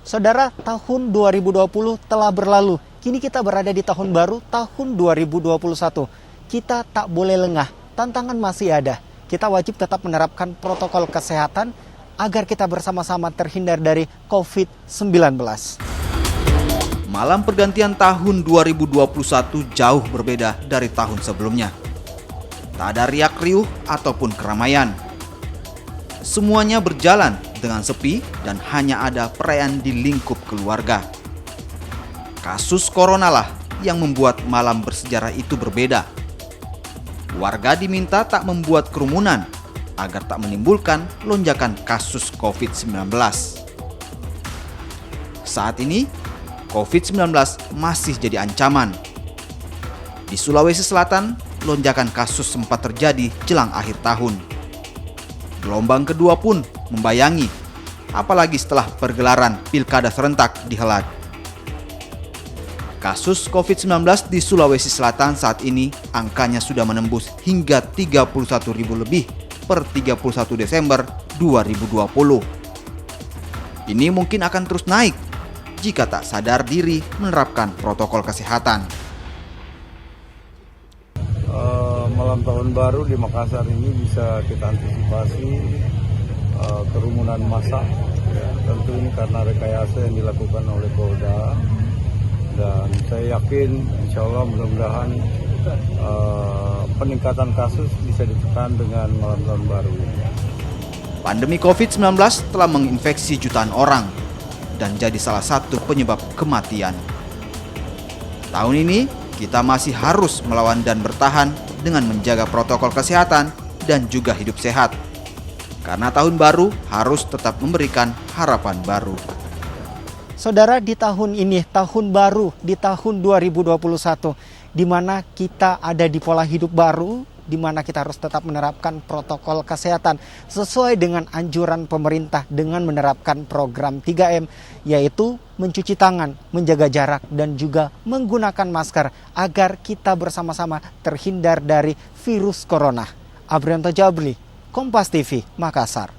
Saudara, tahun 2020 telah berlalu. Kini kita berada di tahun baru, tahun 2021. Kita tak boleh lengah, tantangan masih ada. Kita wajib tetap menerapkan protokol kesehatan agar kita bersama-sama terhindar dari COVID-19. Malam pergantian tahun 2021 jauh berbeda dari tahun sebelumnya. Tak ada riak riuh ataupun keramaian. Semuanya berjalan dengan sepi dan hanya ada perayaan di lingkup keluarga. Kasus corona lah yang membuat malam bersejarah itu berbeda. Warga diminta tak membuat kerumunan agar tak menimbulkan lonjakan kasus COVID-19. Saat ini, COVID-19 masih jadi ancaman. Di Sulawesi Selatan, lonjakan kasus sempat terjadi jelang akhir tahun. Gelombang kedua pun membayangi, apalagi setelah pergelaran pilkada serentak dihelat. Kasus COVID-19 di Sulawesi Selatan saat ini angkanya sudah menembus hingga 31.000 lebih per 31 Desember 2020. Ini mungkin akan terus naik jika tak sadar diri menerapkan protokol kesehatan. Malam tahun baru di Makassar ini bisa kita antisipasi kerumunan massa. Ya, tentu ini karena rekayasa yang dilakukan oleh Polda, dan saya yakin insya Allah mudah-mudahan peningkatan kasus bisa ditekan dengan malam tahun baru. Pandemi COVID-19 telah menginfeksi jutaan orang dan jadi salah satu penyebab kematian. Tahun ini kita masih harus melawan dan bertahan dengan menjaga protokol kesehatan dan juga hidup sehat. Karena tahun baru harus tetap memberikan harapan baru. Saudara, di tahun ini, tahun baru, di tahun 2021, di mana kita ada di pola hidup baru, di mana kita harus tetap menerapkan protokol kesehatan sesuai dengan anjuran pemerintah dengan menerapkan program 3M, yaitu mencuci tangan, menjaga jarak, dan juga menggunakan masker agar kita bersama-sama terhindar dari virus corona. Abrianto Jabli, Kompas TV, Makassar.